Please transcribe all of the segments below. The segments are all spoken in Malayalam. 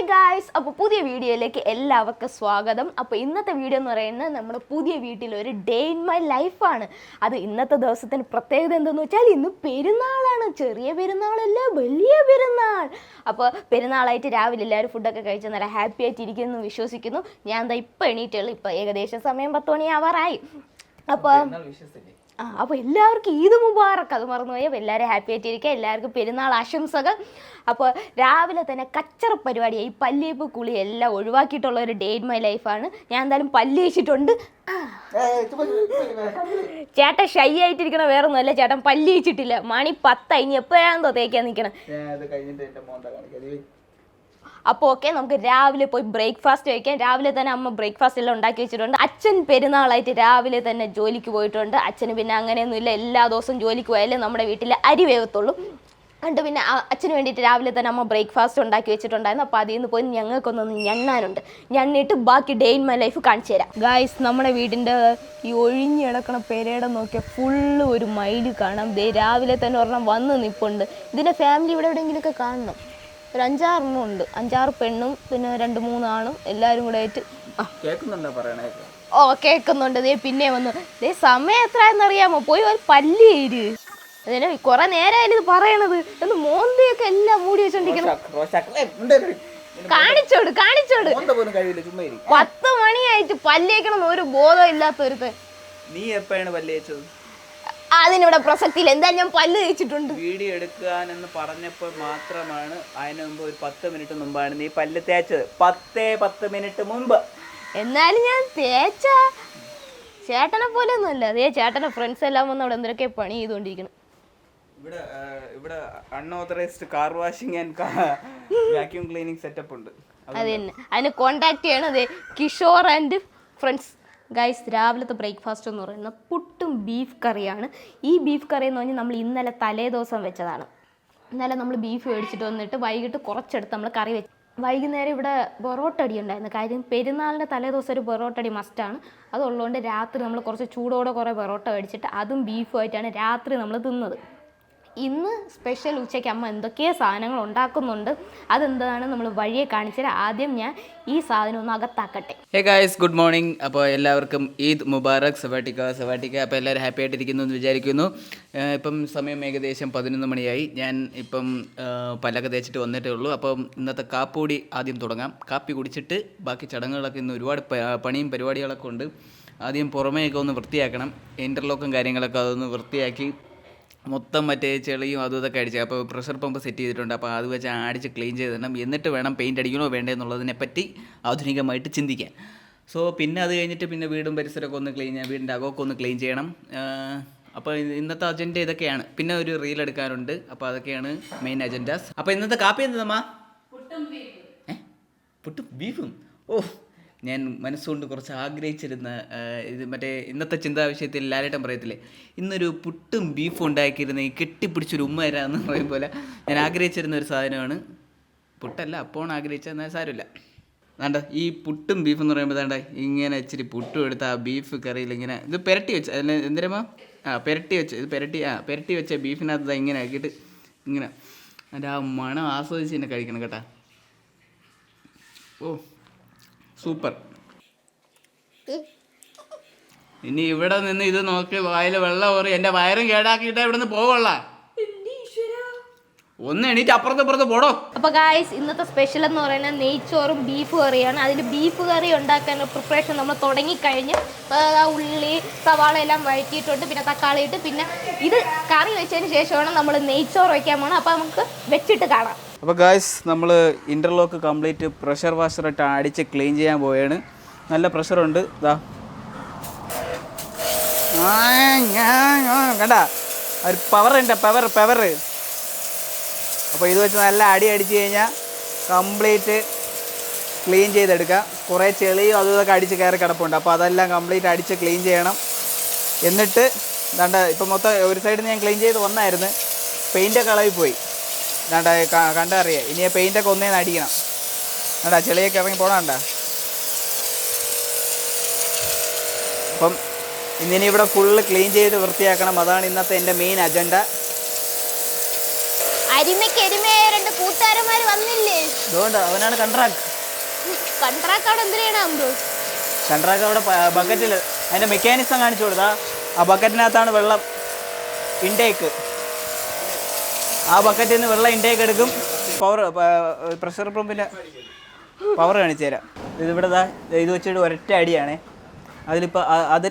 ഗായ്സ്, അപ്പോൾ പുതിയ വീഡിയോയിലേക്ക് എല്ലാവർക്കും സ്വാഗതം. അപ്പോൾ ഇന്നത്തെ വീഡിയോ എന്ന് പറയുന്നത് നമ്മുടെ പുതിയ വീട്ടിലൊരു ഡേ ഇൻ മൈ ലൈഫാണ്. അത് ഇന്നത്തെ ദിവസത്തിന് പ്രത്യേകത എന്തെന്ന് വെച്ചാൽ ഇന്ന് പെരുന്നാളാണ്. ചെറിയ പെരുന്നാളല്ല, വലിയ പെരുന്നാൾ. അപ്പോൾ പെരുന്നാളായിട്ട് രാവിലെ എല്ലാവരും ഫുഡൊക്കെ കഴിച്ച് നല്ല ഹാപ്പി ആയിട്ട് ഇരിക്കുന്നു വിശ്വസിക്കുന്നു. ഞാൻ എന്താ ഇപ്പം എണീറ്റുള്ളൂ. ഇപ്പം ഏകദേശം സമയം 10 മണിയാവാറായി. അപ്പോൾ എല്ലാവർക്കും ഈദ് മുബാറക്ക്. അത് മറന്നുപോയി. അപ്പോൾ എല്ലാവരും ഹാപ്പി ആയിട്ടിരിക്കുക. എല്ലാവർക്കും പെരുന്നാൾ ആശംസകൾ. അപ്പോൾ രാവിലെ തന്നെ കച്ചറ പരിപാടിയായി. പല്ലിയപ്പ് കുളി എല്ലാം ഒഴിവാക്കിയിട്ടുള്ള ഒരു ഡേ ഇൻ മൈ ലൈഫാണ്. ഞാൻ എന്തായാലും പല്ല് വെച്ചിട്ടുണ്ട്. ചേട്ടൻ ഷൈ ആയിട്ടിരിക്കണ വേറെ ഒന്നുമല്ല, ചേട്ടൻ പല്ല് വെച്ചിട്ടില്ല. മണി 10 ഇനി എപ്പോഴാണെന്നോ തേക്കാൻ നിൽക്കണം. അപ്പോൾ ഓക്കെ, നമുക്ക് രാവിലെ പോയി ബ്രേക്ക്ഫാസ്റ്റ് കഴിക്കാം. രാവിലെ തന്നെ അമ്മ ബ്രേക്ക്ഫാസ്റ്റ് എല്ലാം ഉണ്ടാക്കി വെച്ചിട്ടുണ്ട്. അച്ഛൻ പെരുന്നാളായിട്ട് രാവിലെ തന്നെ ജോലിക്ക് പോയിട്ടുണ്ട്. അച്ഛന് പിന്നെ അങ്ങനെയൊന്നുമില്ല, എല്ലാ ദിവസവും ജോലിക്ക് പോയാലേ നമ്മുടെ വീട്ടിൽ അരി വേവത്തുള്ളൂ. എന്നിട്ട് പിന്നെ അച്ഛന് വേണ്ടിയിട്ട് രാവിലെ തന്നെ അമ്മ ബ്രേക്ക്ഫാസ്റ്റ് ഉണ്ടാക്കി വെച്ചിട്ടുണ്ടായിരുന്നു. അപ്പോൾ അതിൽ നിന്ന് പോയി ഞങ്ങൾക്കൊന്നൊന്ന് ഞണ്ണാനുണ്ട്. ഞണ്ണിട്ട് ബാക്കി ഡേ ഇൻ മൈ ലൈഫ് കാണിച്ചു തരാം. ഗായ്സ്, നമ്മുടെ വീടിൻ്റെ ഈ ഒഴിഞ്ഞ് കിടക്കണ പെരേടെ നോക്കിയാൽ ഫുള്ള് ഒരു മയിൽ കാണാം. ദേ രാവിലെ തന്നെ ഒരെണ്ണം വന്ന് നിൽപ്പുണ്ട്. ഇതിൻ്റെ ഫാമിലി ഇവിടെ എവിടെയെങ്കിലുമൊക്കെ കാണണം. ഒരു 5-6 എണ്ണം ഉണ്ട്. 5-6 പെണ്ണും പിന്നെ 2-3 ആണും എല്ലാവരും കൂടെ ആയിട്ട്. ഓ, കേൾക്കുന്നുണ്ട്. ദേ പിന്നെ വന്നു. ദേ സമയം എത്രയെന്നറിയാമോ? പോയി ഒരു പല്ലി ഏര്. അതിന് കുറെ നേരമായാലും ഇത് പറയണത്. എന്ന് മോന്തയൊക്കെ എല്ലാം മൂടി വെച്ചോണ്ടിരിക്കണം. കാണിച്ചോട് 10 മണിയായിട്ട് പല്ലിയേക്കണം ഒരു ബോധം ഇല്ലാത്തൊരുത്തൻ. നീ എപ്പോഴാണ് പല്ല് തേച്ചത്? അതിനിവിടെ പ്രസക്തിയില്ല. എന്തായാലും ഞാൻ പല്ല് തേച്ചിട്ടുണ്ട്. വീഡിയോ എടുക്കാനെന്ന് പറഞ്ഞപ്പോൾ മാത്രമാണ്. അതിന് മുമ്പ് ഒരു 10 മിനിറ്റ് മുമ്പാണ് നീ പല്ല് തേച്ചത്. 10 മിനിറ്റ് മുമ്പ്. എന്നാലും ഞാൻ തേച്ച ചേട്ടനെ പോലെ ഒന്നുമല്ല. അതേ ചേട്ടൻ്റെ ഫ്രണ്ട്സ് എല്ലാം വന്ന് അവിടെ എന്തൊക്കെ പണി ചെയ്തുകൊണ്ടിരിക്കണം. ഇവിടെ unauthorised car washing and vacuum cleaning setup ഉണ്ട്. അത് തന്നെ, അതിന് കോണ്ടാക്ട് ചെയ്യണം. അതെ, കിഷോർ ആൻഡ് ഫ്രണ്ട്സ്. ഗൈസ്, രാവിലത്തെ ബ്രേക്ക്ഫാസ്റ്റ് എന്ന് പറയുന്നത് പുട്ടും ബീഫ് കറിയാണ്. ഈ ബീഫ് കറി എന്ന് പറഞ്ഞാൽ നമ്മൾ ഇന്നലെ തലേദിവസം വെച്ചതാണ്. ഇന്നലെ നമ്മൾ ബീഫ് മേടിച്ചിട്ട് വന്നിട്ട് വൈകിട്ട് കുറച്ചെടുത്ത് നമ്മൾ കറി വെച്ച്. വൈകുന്നേരം ഇവിടെ പൊറോട്ടടി ഉണ്ടായിരുന്നു. കാര്യം പെരുന്നാളിൻ്റെ തലേദിവസം ഒരു പൊറോട്ടടി മസ്റ്റാണ്. അതുള്ളതുകൊണ്ട് രാത്രി നമ്മൾ കുറച്ച് ചൂടോടെ കുറേ പൊറോട്ട മേടിച്ചിട്ട് അതും ബീഫുമായിട്ടാണ് രാത്രി നമ്മൾ തിന്നത്. ഇന്ന് സ്പെഷ്യൽ ഉച്ചയ്ക്ക് അമ്മ എന്തൊക്കെയോ സാധനങ്ങൾ ഉണ്ടാക്കുന്നുണ്ട്. അതെന്താണ് നമ്മൾ വഴിയെ കാണിച്ചാൽ. ആദ്യം ഞാൻ ഈ സാധനം ഒന്ന് അകത്താക്കട്ടെ. Hey guys, good morning. അപ്പോൾ എല്ലാവർക്കും ഈദ് മുബാറക്. സവാട്ടിക്ക. അപ്പോൾ എല്ലാവരും ഹാപ്പി ആയിട്ടിരിക്കുന്നു എന്ന് വിചാരിക്കുന്നു. ഇപ്പം സമയം ഏകദേശം 11 മണിയായി. ഞാൻ ഇപ്പം പല്ലൊക്കെ തേച്ചിട്ട് വന്നിട്ടേ ഉള്ളൂ. അപ്പം ഇന്നത്തെ കാപ്പൂടി ആദ്യം തുടങ്ങാം. കാപ്പി കുടിച്ചിട്ട് ബാക്കി ചടങ്ങുകളൊക്കെ ഇന്ന് ഒരുപാട് പണിയും പരിപാടികളൊക്കെ ഉണ്ട്. ആദ്യം പുറമേയൊക്കെ ഒന്ന് വൃത്തിയാക്കണം. ഇൻ്റർലോക്കും കാര്യങ്ങളൊക്കെ അതൊന്ന് വൃത്തിയാക്കി മൊത്തം മറ്റേ ചെളിയും അതും ഇതൊക്കെ അടിച്ച്. അപ്പോൾ പ്രഷർ പമ്പ് സെറ്റ് ചെയ്തിട്ടുണ്ട്. അപ്പോൾ അത് വെച്ച് അടിച്ച് ക്ലീൻ ചെയ്തിടണം. എന്നിട്ട് വേണം പെയിൻറ്റ് അടിക്കണോ വേണ്ടേ എന്നുള്ളതിനെപ്പറ്റി ആധുനികമായിട്ട് ചിന്തിക്കാൻ. സോ പിന്നെ അത് കഴിഞ്ഞിട്ട് പിന്നെ വീടും പരിസരമൊക്കെ ഒന്ന് ക്ലീൻ ചെയ്യാം. വീടിൻ്റെ അകമൊക്കെ ഒന്ന് ക്ലീൻ ചെയ്യണം. അപ്പോൾ ഇന്നത്തെ അജണ്ട ഇതൊക്കെയാണ്. പിന്നെ ഒരു റീൽ എടുക്കാനുണ്ട്. അപ്പോൾ അതൊക്കെയാണ് മെയിൻ അജൻഡാസ്. അപ്പോൾ ഇന്നത്തെ കാപ്പി എന്താ? പുട്ടും ബീഫും. ഓ, ഞാൻ മനസ്സുകൊണ്ട് കുറച്ച് ആഗ്രഹിച്ചിരുന്ന ഇത് മറ്റേ ഇന്നത്തെ ചിന്താ വിഷയത്തിൽ ലാലേട്ടൻ പറയത്തില്ലേ, ഇന്നൊരു പുട്ടും ബീഫും ഉണ്ടാക്കിയിരുന്ന ഈ കെട്ടിപ്പിടിച്ചൊരു ഉമ്മ തരാമെന്ന് പറയും പോലെ ഞാൻ ആഗ്രഹിച്ചിരുന്ന ഒരു സാധനമാണ്. പുട്ടല്ല, അപ്പോൾ ആഗ്രഹിച്ചത്. എന്നാൽ സാരമില്ല. വേണ്ട, ഈ പുട്ടും ബീഫ് എന്ന് പറയുമ്പോൾ വേണ്ട ഇങ്ങനെ ഇച്ചിരി പുട്ടും എടുത്ത് ആ ബീഫ് കറിയിൽ ഇങ്ങനെ ഇത് പെരട്ടി വെച്ച് അതിൽ എന്തിനാ പെരട്ടി വെച്ച് ഇത് പെരട്ടി വെച്ച ബീഫിനകത്ത് ഇങ്ങനെ ആക്കിയിട്ട് ഇങ്ങനെ അതിൻ്റെ ആ മണം ആസ്വദിച്ച് തന്നെ കഴിക്കണം കേട്ടാ. ഓ, സൂപ്പർ. ഇനി ഇവിടെ നിന്ന് ഇത് നോക്കി വായിൽ വെള്ളം ഓറി എൻ്റെ വയറും കേടാക്കിയിട്ട് ഇവിടെ നിന്ന് പോവുള്ള. ഒന്ന് എണീറ്റ് അപ്പുറത്ത് പോടോ. അപ്പോൾ ഗായ്സ്, ഇന്നത്തെ സ്പെഷ്യൽ എന്ന് പറയുന്നത് നെയ്ച്ചോറും ബീഫ് കറിയാണ്. അതിൽ ബീഫ് കറി ഉണ്ടാക്കാനുള്ള പ്രിപ്പറേഷൻ നമ്മൾ തുടങ്ങിക്കഴിഞ്ഞ് ഉള്ളി സവാള എല്ലാം വഴറ്റിയിട്ടുണ്ട്. പിന്നെ തക്കാളി ഇട്ട് പിന്നെ ഇത് കറി വെച്ചതിന് ശേഷമാണ് നമ്മൾ നെയ്ച്ചോറ് വയ്ക്കാൻ പോകണം. അപ്പോൾ നമുക്ക് വെച്ചിട്ട് കാണാം. അപ്പോൾ ഗായ്സ്, നമ്മൾ ഇൻ്റർലോക്ക് കംപ്ലീറ്റ് പ്രഷർ വാഷറിട്ട് അടിച്ച് ക്ലീൻ ചെയ്യാൻ പോവുകയാണ്. നല്ല പ്രഷറുണ്ട്. ഇതാ കണ്ടാ ഒരു പവറുണ്ട്, പവർ. അപ്പോൾ ഇത് വെച്ച് നല്ല അടിച്ച് കഴിഞ്ഞാൽ കംപ്ലീറ്റ് ക്ലീൻ ചെയ്തെടുക്കുക. കുറേ ചെളിയും അതും ഇതൊക്കെ അടിച്ച് കയറി കിടപ്പുണ്ട്. അപ്പോൾ അതെല്ലാം കംപ്ലീറ്റ് അടിച്ച് ക്ലീൻ ചെയ്യണം. എന്നിട്ട് ദാണ്ട ഇപ്പം മൊത്തം ഒരു സൈഡിൽ നിന്ന് ഞാൻ ക്ലീൻ ചെയ്ത് വന്നായിരുന്നു. പെയിൻ്റൊക്കെ ഇളകി പോയി. ദാണ്ട കണ്ടറിയാം. ഇനി പെയിൻ്റൊക്കെ ഒന്നേന്ന് അടിക്കണം. കണ്ടാ ചെളിയൊക്കെ ഇറങ്ങി പോകണ്ട. അപ്പം ഇന്നിനി ഇവിടെ ഫുള്ള് ക്ലീൻ ചെയ്ത് വൃത്തിയാക്കണം. അതാണ് ഇന്നത്തെ എൻ്റെ മെയിൻ അജണ്ട. അരിമയ്ക്ക് എരുമയായ 2 കൂട്ടുകാരന്മാര് വന്നില്ലേ? അതുകൊണ്ട് അവനാണ് കൺട്രാക്ട്. കൺട്രാക്ട് എന്തിനാണ് അമ്പോ? കൺട്രാക്ട് അവിടെ ബക്കറ്റിൽ അതിൻ്റെ മെക്കാനിസം കാണിച്ചു കൊടുത്താ. ആ ബക്കറ്റിനകത്താണ് വെള്ളം ഇൻടേക്ക്. ആ ബക്കറ്റിൽ നിന്ന് വെള്ളം ഇൻടേക്ക് എടുക്കും. പവർ പ്രഷർ പമ്പിൻ്റെ പവർ കാണിച്ചു തരാം. ഇതിവിടെ ഇത് വെച്ചിട്ട് ഒരൊറ്റ അടിയാണ്. അതിലിപ്പോൾ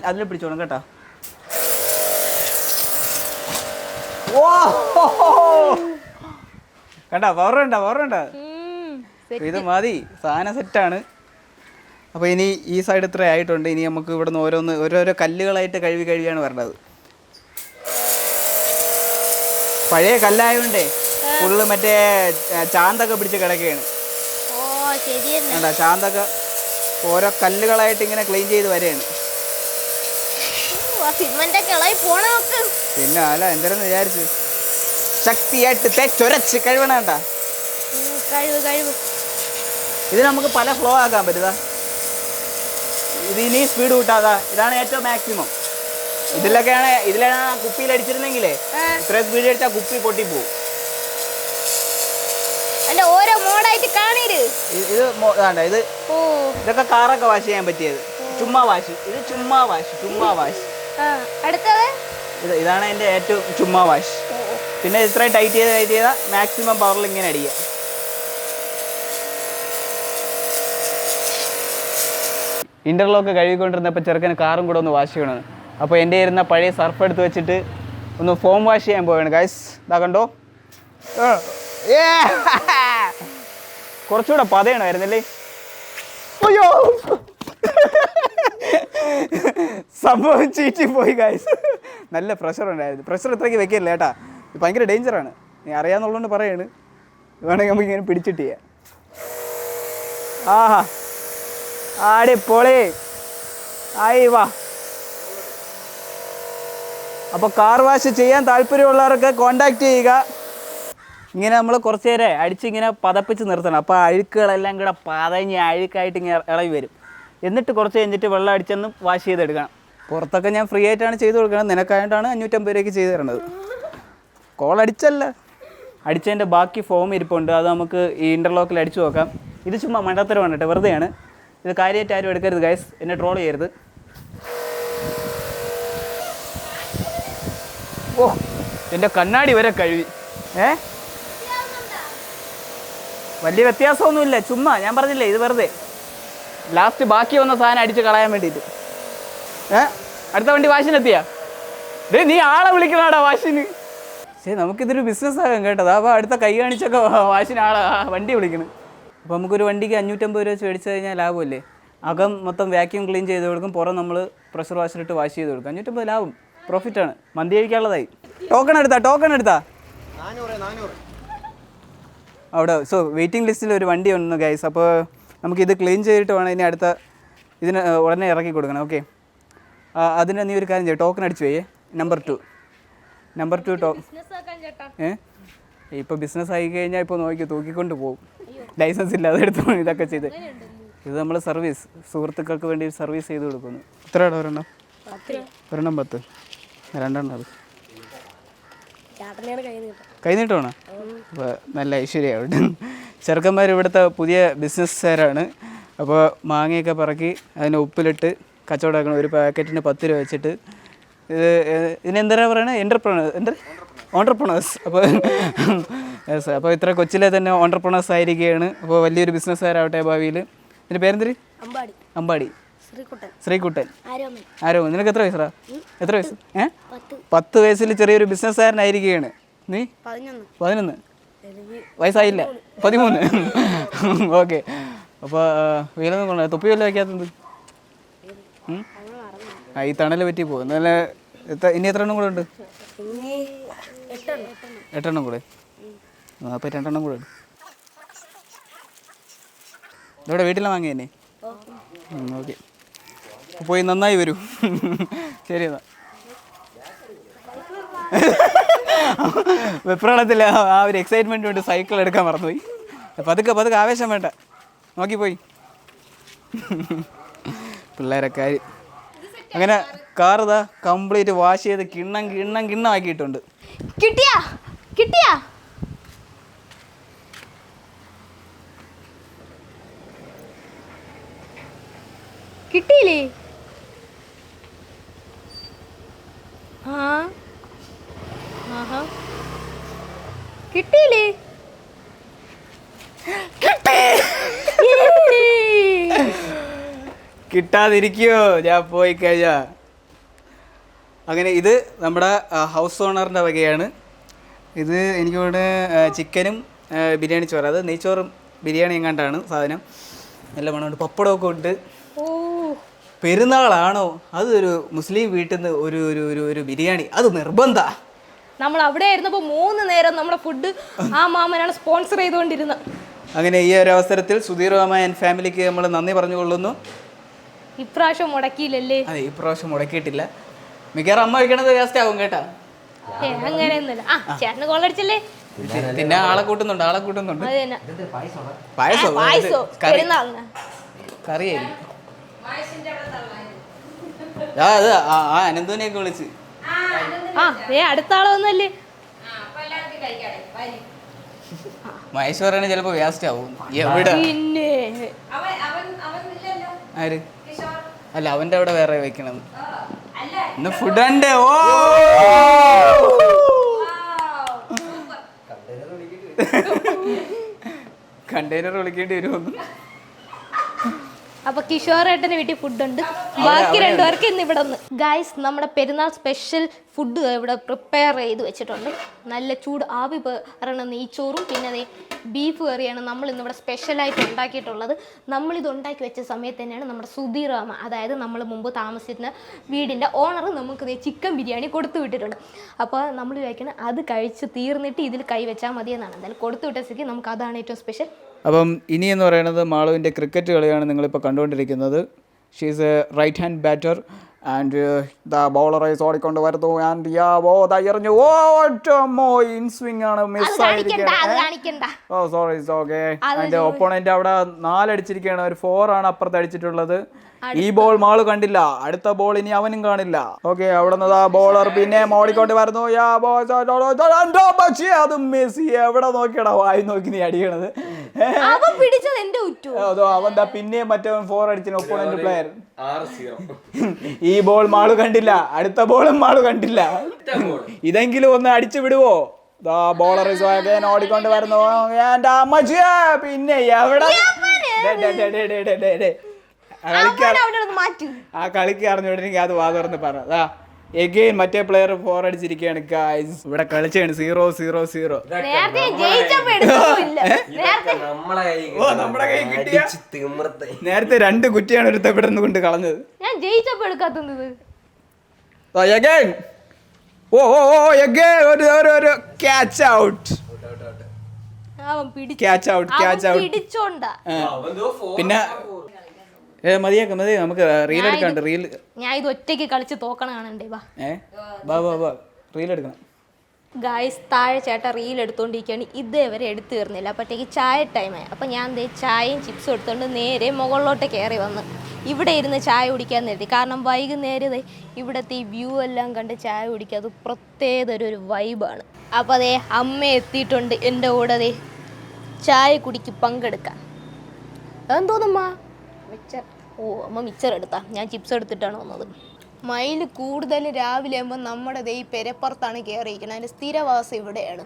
അതിൽ പിടിച്ചോണം കേട്ടോ. ഓ കണ്ടോ പവർ ഉണ്ടോ? ഇത് മതി, സാധനം സെറ്റാണ്. അപ്പോൾ ഇനി ഈ സൈഡ് ഇത്ര ആയിട്ടുണ്ട്. ഇനി നമുക്ക് ഇവിടെ നിന്ന് ഓരോരോ കല്ലുകളായിട്ട് കഴുകിയാണ് വരേണ്ടത്. പഴയ കല്ലായതുകൊണ്ടേ ഫുള്ള് മറ്റേ ചാന്തൊക്കെ പിടിച്ച് കിടക്കുകയാണ്. കണ്ടോ ചാന്തൊക്കെ ഓരോ കല്ലുകളായിട്ട് ഇങ്ങനെ ക്ലീൻ ചെയ്ത് വരെയാണ്. പിന്നെ അല്ല എന്തായാലും വിചാരിച്ചു ശക്തിയായിട്ട് തേച്ചൊരച്ച് കഴിവണേണ്ട. ഇത് നമുക്ക് പല ഫ്ലോ ആക്കാൻ പറ്റുക. ഇത് ഇനി സ്പീഡ് കൂട്ടാതാ. ഇതാണ് ഏറ്റവും മാക്സിമം. ഇതിലാണ് കുപ്പിയിൽ അടിച്ചിരുന്നെങ്കിലേ ഇത്രയും സ്പീഡ് അടിച്ചാൽ കുപ്പി പൊട്ടിപ്പോവും. ഓരോ മോഡായിട്ട് കാണരുത്. ഇത് ഇതൊക്കെ കാറൊക്കെ വാഷ് ചെയ്യാൻ പറ്റിയത്. ചുമ്മാ വാഷ്. ഇത് ചുമ്മാ വാഷ്. ഇതാണ് എൻ്റെ ഏറ്റവും ചുമ്മാ വാഷ്. പിന്നെ ഇത്രയും ടൈറ്റ് ചെയ്താൽ മാക്സിമം പവറിൽ ഇങ്ങനെ അടിക്കുക. ഇൻ്റർലോക്ക് കഴുകിക്കൊണ്ടിരുന്നപ്പോൾ ചെറുക്കന് കാറും കൂടെ ഒന്ന് വാഷ് ചെയ്യണം. അപ്പോൾ എൻ്റെ ഇരുന്ന പഴയ സർഫ് എടുത്ത് വെച്ചിട്ട് ഒന്ന് ഫോം വാഷ് ചെയ്യാൻ പോവുകയാണ് ഗൈസ്. ഇതാ കണ്ടോ, കുറച്ചുകൂടെ പതയണമായിരുന്നല്ലേ. അയ്യോ സംഭവം ചീറ്റി പോയി ഗൈസ്. നല്ല പ്രഷർ ഉണ്ടായിരുന്നു. പ്രഷർ ഇത്രയ്ക്ക് വെക്കില്ല കേട്ടാ. ഇത് ഭയങ്കര ഡേഞ്ചറാണ്. നീ അറിയാമെന്നുള്ളതുകൊണ്ട് പറയാണ്. വേണമെങ്കിൽ നമുക്ക് ഇങ്ങനെ പിടിച്ചിട്ട് ചെയ്യാം. ആഹാ ആടിപ്പൊളി ആയി വാ. അപ്പോൾ കാർ വാഷ് ചെയ്യാൻ താല്പര്യമുള്ളവർക്ക് കോണ്ടാക്ട് ചെയ്യുക. ഇങ്ങനെ നമ്മൾ കുറച്ച് നേരം അടിച്ചിങ്ങനെ പതപ്പിച്ച് നിർത്തണം. അപ്പോൾ അഴുക്കുകളെല്ലാം കൂടെ പതഞ്ഞ് അഴുക്കായിട്ട് ഇങ്ങനെ ഇളകി വരും. എന്നിട്ട് കുറച്ച് കഴിഞ്ഞിട്ട് വെള്ളം അടിച്ചൊന്ന് വാഷ് ചെയ്തെടുക്കണം. പുറത്തൊക്കെ ഞാൻ ഫ്രീ ആയിട്ടാണ് ചെയ്ത് കൊടുക്കുന്നത്. നിനക്കായിട്ടാണ് 550 രൂപയ്ക്ക് ചെയ്ത് തരണത്. കോൾ അടിച്ചല്ല, അടിച്ചതിൻ്റെ ബാക്കി ഫോം ഇരിപ്പുണ്ട്. അത് നമുക്ക് ഈ ഇൻ്റർലോക്കിൽ അടിച്ചു നോക്കാം. ഇത് ചുമ്മാ മണ്ടത്തരമാണ് കേട്ടോ, വെറുതെയാണ്. ഇത് കാര്യമായിട്ട് ആരും എടുക്കരുത് ഗൈസ്, എന്നെ ട്രോൾ ചെയ്യരുത്. ഓ എൻ്റെ കണ്ണാടി വരെ കഴുകി. വലിയ വ്യത്യാസമൊന്നുമില്ല. ചുമ്മാ ഞാൻ പറഞ്ഞില്ലേ, ഇത് വെറുതെ ലാസ്റ്റ് ബാക്കി വന്ന സാധനം അടിച്ച് കളയാൻ വേണ്ടിയിട്ട്. അടുത്ത വണ്ടി വാഷിനെത്തിയാ? നീ ആളെ വിളിക്കണാടാ വാഷിന്. ശരി, നമുക്കിതൊരു ബിസിനസ് ആകാൻ കേട്ടത്. അപ്പോൾ അടുത്ത കൈ കാണിച്ചൊക്കെ വാഷിന് വണ്ടി വിളിക്കണം. അപ്പോൾ നമുക്കൊരു വണ്ടിക്ക് 550 രൂപ വെച്ച് മേടിച്ചു കഴിഞ്ഞാൽ ലാഭമല്ലേ. അകം മൊത്തം വാക്യൂം ക്ലീൻ ചെയ്ത് കൊടുക്കും, പുറം നമ്മൾ പ്രഷർ വാഷിലിട്ട് വാഷ് ചെയ്ത് കൊടുക്കും. 550 ലാഭം, പ്രോഫിറ്റാണ്. മന്തി കഴിക്കാനുള്ളതായി. ടോക്കൺ എടുത്താ അവിടെ. സോ വെയിറ്റിംഗ് ലിസ്റ്റിൽ ഒരു വണ്ടി ഉണ്ട് ഗൈസ്. അപ്പോൾ നമുക്കിത് ക്ലീൻ ചെയ്തിട്ട് വേണം ഇനി അടുത്ത ഇതിന് ഉടനെ ഇറക്കി കൊടുക്കണം. ഓക്കെ, അതിന് നീ ഒരു കാര്യം ചെയ്യും, ടോക്കൺ അടിച്ചു പോയേ. നമ്പർ 2 ഇപ്പോൾ ബിസിനസ് ആയി കഴിഞ്ഞാൽ ഇപ്പോൾ നോക്കി തൂക്കിക്കൊണ്ട് പോകും. ലൈസൻസ് ഇല്ലാതെ എടുത്തു ഇതൊക്കെ ചെയ്ത്. ഇത് നമ്മൾ സർവീസ്, സുഹൃത്തുക്കൾക്ക് വേണ്ടി സർവീസ് ചെയ്ത് കൊടുക്കുന്നു. എത്രയാണ് ഒരെണ്ണം? 10 രണ്ടെണ്ണം. അത് കൈ നീട്ടമാണ്. അപ്പോൾ നല്ല ഐശ്വര്യമാവട്ടെ. ചെറുക്കന്മാർ ഇവിടുത്തെ പുതിയ ബിസിനസ്സുകാരാണ്. അപ്പോൾ മാങ്ങയൊക്കെ പറക്കി അതിന് ഉപ്പിലിട്ട് കച്ചവടമാക്കണം. ഒരു പാക്കറ്റിന് 10 രൂപ വെച്ചിട്ട്. ഇതിനെന്താ പറയണത്? ഓൺട്രപ്രണേഴ്സ്. അപ്പോൾ ഇത്ര കൊച്ചിലെ തന്നെ ഓൺട്രപ്രണേഴ്സ് ആയിരിക്കുകയാണ്. അപ്പോൾ വലിയൊരു ബിസിനസ്സുകാരാവട്ടെ ഭാവിയിൽ. ഇതിൻ്റെ പേരെന്തിരി? അമ്പാടി ശ്രീകുട്ടൻ. ആരോ. നിനക്ക് എത്ര വയസ്സാ? എത്ര വയസ്സ്? 10 വയസ്സിൽ ചെറിയൊരു ബിസിനസ്സുകാരനായിരിക്കുകയാണ്. നീ 11 വയസ്സായില്ല, 13. ഓക്കെ. അപ്പോൾ വീലൊന്നും കൊണ്ടു തൊപ്പി വല്ല വയ്ക്കാത്തത്? ഈ തണൽ പറ്റി പോകും. നല്ല ഇനി എത്ര എണ്ണം കൂടെ ഉണ്ട്? 8 എണ്ണം കൂടെ. അപ്പോൾ 2 എണ്ണം കൂടെ ഉണ്ട്. ഇവിടെ വീട്ടിലെ വാങ്ങി തന്നെ. ഓക്കെ, പോയി നന്നായി വരൂ. ശരി എന്നാ. വെപ്രാളത്തിൽ ആ ഒരു എക്സൈറ്റ്മെൻറ്റ് കൊണ്ട് സൈക്കിൾ എടുക്കാൻ മറന്നുപോയി. പതുക്കെ ആവേശം വേണ്ട, നോക്കിപ്പോയി. പിള്ളേരൊക്കെ അങ്ങനെ കാർ ഇതാ കംപ്ലീറ്റ് വാഷ് ചെയ്ത് കിണ്ണം ആക്കിയിട്ടുണ്ട്. കിട്ടിയാ കിട്ടിയില്ലേ? ആ ആഹാ കിട്ടിയില്ലേ? കിട്ടാതിരിക്കുവോ ഞാൻ പോയി കഴിഞ്ഞാ? അങ്ങനെ ഇത് നമ്മുടെ ഹൗസ് ഓണറിൻ്റെ വകയാണ്. ഇത് എനിക്ക് ഇവിടെ ചിക്കനും ബിരിയാണി ചോറ്, അത് നെയ്ച്ചോറും ബിരിയാണി എങ്ങാണ്ടാണ് സാധനം. നല്ല മണമുണ്ട്, പപ്പടമൊക്കെ ഉണ്ട്. പെരുന്നാളാണോ അതൊരു മുസ്ലിം വീട്ടിൽ നിന്ന് ഒരു ഒരു ഒരു ഒരു ബിരിയാണി അത് നിർബന്ധ. നമ്മൾ അവിടെ ആയിരുന്നപ്പോൾ 3 നേരം നമ്മുടെ ഫുഡ് ആ മാമനാണ് സ്പോൺസർ ചെയ്തുകൊണ്ടിരുന്നത്. അങ്ങനെ ഈ ഒരു അവസരത്തിൽ സുധീർ മാമ ആൻഡ് ഫാമിലിക്ക് നമ്മൾ നന്ദി പറഞ്ഞുകൊള്ളുന്നു. ഇപ്രാവശ്യം മുടക്കിയില്ലല്ലേ? അതെ, ഇപ്രാവശ്യം മുടക്കിയിട്ടില്ല. മിക്കവാറും അമ്മ വയ്ക്കണത് വേസ്റ്റ് ആവും കേട്ടാ. അങ്ങനെയൊന്നുമില്ല. ആ ചേട്ടന് കോളടിച്ചല്ലേ? പിന്നെ ആളെ കൂട്ടുന്നുണ്ട്. പായസോ കറിയായിരിക്കും. അത് അനന്തനെയൊക്കെ വിളിച്ച് അടുത്ത ആളെ വന്നല്ലേ. മഹേഷ് പറയണ ചിലപ്പോ വേസ്റ്റ് ആവും. എവിടെ പിന്നെ ആര്? അല്ല, അവന്റെ അവിടെ വേറെ വെക്കണം. ഇന്ന് ഫുഡ് ഉണ്ട്. ഓ കണ്ടെയ്നർ വിളിക്കേണ്ടി വരുമെന്ന്. അപ്പൊ കിഷോറേട്ടന്റെ വീട്ടിൽ ഫുഡുണ്ട്. ബാക്കി 2 പേർക്ക് ഇന്ന് ഇവിടെ നിന്ന്. ഗൈസ്, നമ്മുടെ പെരുന്നാൾ സ്പെഷ്യൽ ഫുഡ് ഇവിടെ പ്രിപ്പയർ ചെയ്ത് വെച്ചിട്ടുണ്ട്. നല്ല ചൂട് ആവി പറയണ നെയ്ച്ചോറും പിന്നെ അതേ ബീഫ് കറിയാണ് നമ്മൾ ഇന്നിവിടെ സ്പെഷ്യലായിട്ട് ഉണ്ടാക്കിയിട്ടുള്ളത്. നമ്മളിത് ഉണ്ടാക്കി വെച്ച സമയത്ത് തന്നെയാണ് നമ്മുടെ സുധീർ മാമ, അതായത് നമ്മൾ മുമ്പ് താമസിച്ചിരുന്ന വീടിൻ്റെ ഓണർ നമുക്ക് ചിക്കൻ ബിരിയാണി കൊടുത്തു വിട്ടിട്ടുണ്ട്. അപ്പോൾ നമ്മൾ വിചാരിക്കണം അത് കഴിച്ച് തീർന്നിട്ട് ഇതിൽ കൈവച്ചാൽ മതിയെന്നാണ്. എന്തായാലും കൊടുത്തു വിട്ട സ്ഥിതിക്ക് നമുക്ക് അതാണ് ഏറ്റവും സ്പെഷ്യൽ. അപ്പം ഇനി എന്ന് പറയുന്നത് മാളുവിൻ്റെ ക്രിക്കറ്റ് കളിയാണ് നിങ്ങളിപ്പോൾ കണ്ടുകൊണ്ടിരിക്കുന്നത്. She is a right hand batter and the bowler is ഓടിക്കൊണ്ട് വരുന്നു. ആൻഡ് എറിഞ്ഞു. ഇൻ സ്വിംഗ് ആണ്, മിസ് ആയിരിക്കുകയാണ്. Oh sorry, it's okay. And opponent അവിടെ 4 അടിച്ചിരിക്കുകയാണ്. ഒരു 4 ആണ് അപ്പുറത്ത് അടിച്ചിട്ടുള്ളത്. ഈ ബോൾ മാള് കണ്ടില്ല, അടുത്ത ബോൾ ഇനി അവനും കാണില്ല. ഓക്കെ, അവിടെ നിന്ന് ബോളർ പിന്നെ ഓടിക്കൊണ്ട് വരുന്നു. അത് മെസ്സി എവിടെ നോക്കിയടാ വായി നോക്കി നീ അടിക്കണത്? അവൻ പിന്നെയും മറ്റേ 4 അടിച്ചു ഒപ്പോണന്റ് പ്ലെയർ. ഈ ബോൾ മാള് കണ്ടില്ല, അടുത്ത ബോളും മാള് കണ്ടില്ല. ഇതെങ്കിലും ഒന്ന് അടിച്ചു വിടുവോ? ബോളർ ഓടിക്കൊണ്ട് വരുന്നു. എന്റെ അമ്മച്ചിയെ പിന്നെ എവിടെ ആ കളിക്ക് അറിഞ്ഞോണ്ടെങ്കിൽ അത് വാ തുറന്ന് പറ. എഗെയിൻ മറ്റേ പ്ലെയർ 4 അടിച്ചിരിക്കുകയാണ്. ഗായ്സ്, ഇവിടെ കളിച്ചാണ് 0-0-0. നമ്മുടെ കൈ കിട്ടിയ നേരത്തെ 2 കുറ്റിയാണ് ഒരുത്ത ഇവിടെ നിന്ന് കൊണ്ട് കളഞ്ഞത്. ഞാൻ ജയിച്ചപ്പോ എടുക്കാത്തത്. ഒരു ക്യാച്ച് ഔട്ട്. പിന്നെ മതിയാക്ക നമുക്ക് റീൽ എടുക്കാണ്ട്. റീൽ ഞാൻ ഇത് ഒറ്റയ്ക്ക് കളിച്ച് തോക്കണ കാണണ്ടേ? റീൽ എടുക്കണം. ഗായ്സ്, താഴെ ചേട്ടൻ റീൽ എടുത്തോണ്ടിരിക്കുകയാണ്. ഇതേവരെ എടുത്തു തീർന്നില്ല. അപ്പോഴത്തേക്ക് ചായ ടൈമായി. അപ്പം ഞാൻ ചായയും ചിപ്സും എടുത്തുകൊണ്ട് നേരെ മുകളിലോട്ട് കയറി വന്ന് ഇവിടെ ഇരുന്ന് ചായ കുടിക്കാൻ നിർത്തി. കാരണം വൈകുന്നേരം ഇവിടുത്തെ ഈ വ്യൂ എല്ലാം കണ്ട് ചായ കുടിക്കുക അത് പ്രത്യേക ഒരു വൈബാണ്. അപ്പോൾ അതേ അമ്മ എത്തിയിട്ടുണ്ട് എൻ്റെ കൂടെ ചായ കുടിക്ക് പങ്കെടുക്കാൻ. എന്തോന്നമ്മ? മിച്ചർ. ഓ, അമ്മ മിച്ചർ എടുത്താ, ഞാൻ ചിപ്സ് എടുത്തിട്ടാണ് വന്നത്. മൈൽ കൂടുതൽ രാവിലെ ആകുമ്പോൾ നമ്മുടെ ഈ പെരപ്പുറത്താണ് കയറിയിരിക്കുന്നത്. അതിൻ്റെ സ്ഥിരവാസം ഇവിടെയാണ്.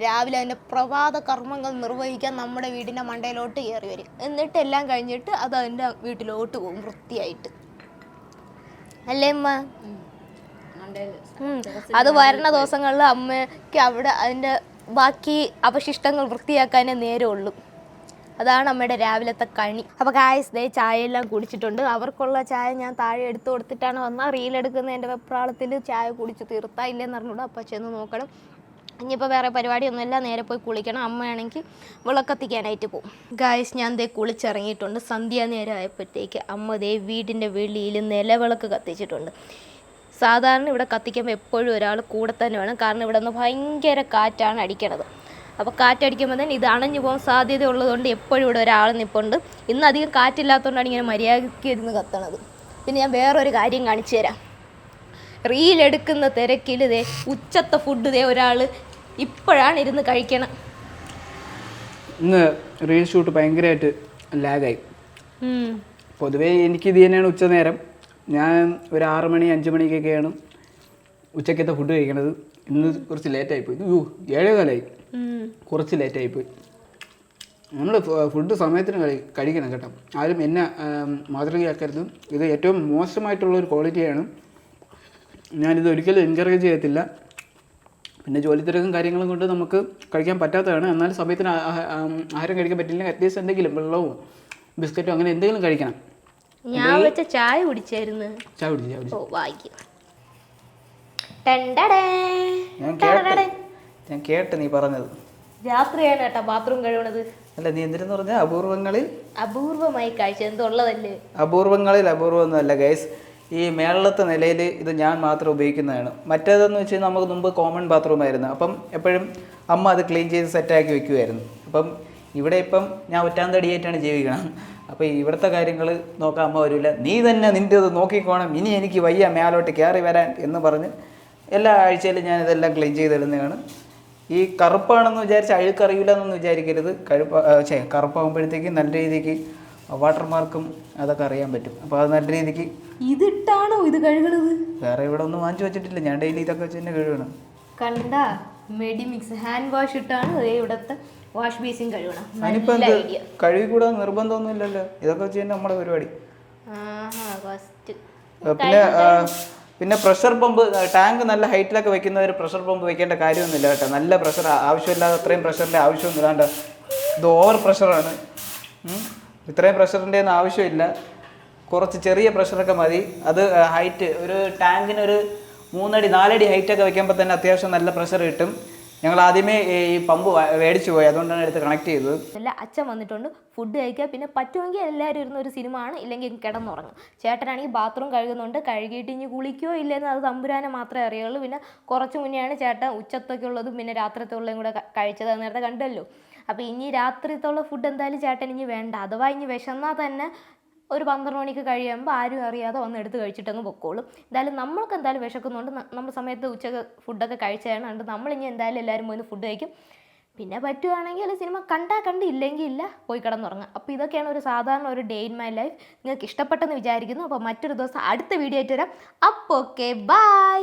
രാവിലെ അതിൻ്റെ പ്രഭാത കർമ്മങ്ങൾ നിർവഹിക്കാൻ നമ്മുടെ വീടിൻ്റെ മണ്ടയിലോട്ട് കയറി വരും. എന്നിട്ട് എല്ലാം കഴിഞ്ഞിട്ട് അത് അതിൻ്റെ വീട്ടിലോട്ട് പോകും വൃത്തിയായിട്ട്. അല്ലേ അമ്മ? അത് വരണ ദിവസങ്ങളിൽ അമ്മയ്ക്ക് അവിടെ അതിൻ്റെ ബാക്കി അവശിഷ്ടങ്ങൾ വൃത്തിയാക്കാനേ നേരമുള്ളൂ. അതാണ് അമ്മയുടെ രാവിലത്തെ കണി. അപ്പോൾ ഗായ്സ്, ചായയെല്ലാം കുടിച്ചിട്ടുണ്ട്. അവർക്കുള്ള ചായ ഞാൻ താഴെ എടുത്തു കൊടുത്തിട്ടാണ് വന്നാൽ റീലെടുക്കുന്നതിൻ്റെ വെപ്രാളത്തിൽ ചായ കുടിച്ച് തീർത്താ ഇല്ലെന്ന് അറിഞ്ഞൂടാ. അപ്പോൾ ചെന്ന് നോക്കണം. ഇനിയിപ്പോൾ വേറെ പരിപാടിയൊന്നുമില്ല, നേരെ പോയി കുളിക്കണം. അമ്മയാണെങ്കിൽ വിളക്കത്തിക്കാനായിട്ട് പോകും. ഗായ്സ്, ഞാൻ കുളിച്ചിറങ്ങിയിട്ടുണ്ട്. സന്ധ്യാനേരം ആയപ്പോഴത്തേക്ക് അമ്മ വീടിൻ്റെ വെളിയിൽ നിലവിളക്ക് കത്തിച്ചിട്ടുണ്ട്. സാധാരണ ഇവിടെ കത്തിക്കുമ്പോൾ എപ്പോഴും ഒരാൾ കൂടെ തന്നെ വേണം. കാരണം ഇവിടെ നിന്ന് ഭയങ്കര കാറ്റാണ് അടിക്കണത്. അപ്പോൾ കാറ്റടിക്കുമ്പോൾ തന്നെ ഇത് അണഞ്ഞു പോകാൻ സാധ്യത ഉള്ളതുകൊണ്ട് എപ്പോഴും ഇവിടെ ഒരാൾ നിൽപ്പുണ്ട്. ഇന്ന് അധികം കാറ്റില്ലാത്തതുകൊണ്ടാണ് ഇങ്ങനെ മര്യാദയ്ക്ക് ഇരുന്ന് കത്തണത്. പിന്നെ ഞാൻ വേറൊരു കാര്യം കാണിച്ചു തരാം. റീലെടുക്കുന്ന തിരക്കിൽ ഉച്ചത്തെ ഫുഡ് ഒരാൾ ഇപ്പോഴാണ് ഇരുന്ന് കഴിക്കണം. ഇന്ന് റീൽ ഷൂട്ട് ഭയങ്കരമായിട്ട് ലാഗായി. പൊതുവേ എനിക്കിത് തന്നെയാണ് ഉച്ചനേരം. ഞാൻ ഒരു 6 മണി 5 മണിക്കൊക്കെയാണ് ഉച്ചക്കത്തെ ഫുഡ് കഴിക്കണത്. ഇന്ന് കുറച്ച് ലേറ്റായിപ്പോയി. 7 കാലമായി, കുറച്ച് ലേറ്റായിപ്പോയി. നമ്മൾ ഫുഡ് സമയത്തിന് കഴിക്കണം കേട്ടോ. ആരും എന്നെ മാതൃകയാക്കരുത്. ഇത് ഏറ്റവും മോശമായിട്ടുള്ളൊരു ക്വാളിറ്റിയാണ്. ഞാനിത് ഒരിക്കലും എൻകറേജ് ചെയ്യത്തില്ല. പിന്നെ ജോലി തിരക്കും കാര്യങ്ങളും കൊണ്ട് നമുക്ക് കഴിക്കാൻ പറ്റാത്തതാണ്. എന്നാൽ സമയത്തിന് ആഹാരം കഴിക്കാൻ പറ്റില്ലെങ്കിൽ അറ്റ്ലീസ്റ്റ് എന്തെങ്കിലും വെള്ളമോ ബിസ്ക്കറ്റോ അങ്ങനെ എന്തെങ്കിലും കഴിക്കണം. ഞാൻ വെച്ച ചായ കുടിച്ചായിരുന്നു. ചായ കുടിച്ചു. ഓ വായിക്കും. ഞാൻ കേട്ട് നീ പറഞ്ഞത്. രാത്രിയാണ് കേട്ടോ ബാത്റൂം കഴുകണത്. അല്ല, നീ എന്തിനെന്ന് പറഞ്ഞാൽ അപൂർവമായി കാഴ്ച എന്തോള്ളതല്ലേ. അപൂർവമൊന്നുമല്ല ഗൈസ്. ഈ മേളത്തെ നിലയിൽ ഇത് ഞാൻ മാത്രം ഉപയോഗിക്കുന്നതാണ്. മറ്റേതെന്ന് വെച്ച് കഴിഞ്ഞാൽ നമുക്ക് മുമ്പ് കോമൺ ബാത്റൂം ആയിരുന്നു. അപ്പം എപ്പോഴും അമ്മ അത് ക്ലീൻ ചെയ്ത് സെറ്റാക്കി വെക്കുമായിരുന്നു. അപ്പം ഇവിടെ ഇപ്പം ഞാൻ ഒറ്റാന്തടിയായിട്ടാണ് ജീവിക്കണം. അപ്പോൾ ഇവിടുത്തെ കാര്യങ്ങൾ നോക്കാൻ അമ്മ വരില്ല. നീ തന്നെ നിൻ്റെ ഇത് നോക്കിക്കോണം, ഇനി എനിക്ക് വയ്യ മേലോട്ട് കയറി വരാൻ എന്ന് പറഞ്ഞ് എല്ലാ ആഴ്ചയിലും ഞാൻ ഇതെല്ലാം ക്ലീൻ ചെയ്തിടുന്നതാണ്. ഈ കറുപ്പാണെന്ന് വിചാരിച്ച് അഴുക്കറിയില്ല എന്നൊന്നും വിചാരിക്കരുത്. കറുപ്പാകുമ്പോഴത്തേക്ക് നല്ല രീതിക്ക് വാട്ടർമാർക്കും അതൊക്കെ അറിയാൻ പറ്റും. അപ്പോൾ അത് നല്ല രീതിക്ക് ഇതിട്ടാണോ ഇത് കഴുകണത്? വേറെ ഇവിടെ ഒന്നും വാങ്ങിച്ചു വെച്ചിട്ടില്ല. ഞാൻ ഡെയിലി ഇതൊക്കെ വെച്ച് തന്നെ കഴുകണം. കണ്ട മെഡിമിക്സ് ഹാൻഡ് വാഷ് ഇട്ടാണ് ഇവിടുത്തെ വാഷ് ബേസിൻ കഴുകണം. അതിനിപ്പോൾ എന്ത് കഴുകിക്കൂടാ നിർബന്ധമൊന്നും ഇല്ലല്ലോ. ഇതൊക്കെ വെച്ച് തന്നെ നമ്മുടെ പരിപാടി. പിന്നെ പ്രഷർ പമ്പ്, ടാങ്ക് നല്ല ഹൈറ്റിലൊക്കെ വെക്കുന്നവർ പ്രഷർ പമ്പ് വെക്കേണ്ട കാര്യമൊന്നുമില്ല കേട്ടോ. നല്ല പ്രഷർ ആവശ്യമില്ലാതെ അത്രയും പ്രഷറിൻ്റെ ആവശ്യമൊന്നുമില്ല. കണ്ടോ, ഇത് ഓവർ പ്രഷറാണ്. ഇത്രയും പ്രഷറിൻ്റെ ഒന്നും ആവശ്യമില്ല. കുറച്ച് ചെറിയ പ്രഷറൊക്കെ മതി. അത് ഹൈറ്റ് ഒരു ടാങ്കിന് ഒരു 3 അടി 4 അടി ഹൈറ്റൊക്കെ വെക്കുമ്പോൾ തന്നെ അത്യാവശ്യം നല്ല പ്രഷർ കിട്ടും. ഞങ്ങൾ ആദ്യമേ ഈ പമ്പ് മേടിച്ചു പോയി, അതുകൊണ്ടാണ് എടുത്ത് കണക്ട് ചെയ്തത്. എല്ലാ അച്ഛൻ വന്നിട്ടുണ്ട് ഫുഡ് കഴിക്കുക. പിന്നെ പറ്റുമെങ്കിൽ എല്ലാവരും ഇരുന്ന ഒരു സിനിമ ആണ്, ഇല്ലെങ്കിൽ കിടന്നുറങ്ങും. ചേട്ടനാണെങ്കിൽ ബാത്റൂം കഴുകുന്നുണ്ട്. കഴുകിയിട്ട് ഇനി കുളിക്കുകയോ ഇല്ലെന്ന് അത് തമ്പുരാനെ മാത്രമേ അറിയുള്ളൂ. പിന്നെ കുറച്ച് മുന്നെയാണ് ചേട്ടൻ ഉച്ചത്തൊക്കെയുള്ളതും പിന്നെ രാത്രിത്തുള്ളതും കൂടെ കഴിച്ചത്. നേരത്തെ കണ്ടല്ലോ. അപ്പോൾ ഇനി രാത്രിത്തുള്ള ഫുഡ് എന്തായാലും ചേട്ടൻ ഇനി വേണ്ട. അഥവാ ഇനി വിശന്നാൽ തന്നെ ഒരു 12 മണിക്ക് കഴിയുമ്പോൾ ആരും അറിയാതെ വന്ന് എടുത്ത് കഴിച്ചിട്ടങ്ങ് പൊക്കോളും. എന്തായാലും നമ്മൾക്ക് എന്തായാലും വിശക്കുന്നുണ്ട്. നമ്മൾ സമയത്ത് ഉച്ചക്ക് ഫുഡൊക്കെ കഴിച്ചതാണ്. അതുകൊണ്ട് നമ്മളിനി എന്തായാലും എല്ലാവരും പോയി ഫുഡ് കഴിക്കും. പിന്നെ പറ്റുവാണെങ്കിൽ സിനിമ കണ്ടില്ലെങ്കിൽ ഇല്ല, പോയി കിടന്നുറങ്ങാം. അപ്പോൾ ഇതൊക്കെയാണ് ഒരു സാധാരണ ഒരു ഡേ ഇൻ മൈ ലൈഫ്. നിങ്ങൾക്ക് ഇഷ്ടപ്പെട്ടെന്ന് വിചാരിക്കുന്നു. അപ്പോൾ മറ്റൊരു ദിവസം അടുത്ത വീഡിയോ ആയിട്ട് വരാം. അപ്പോൾ ഓക്കെ, ബൈ.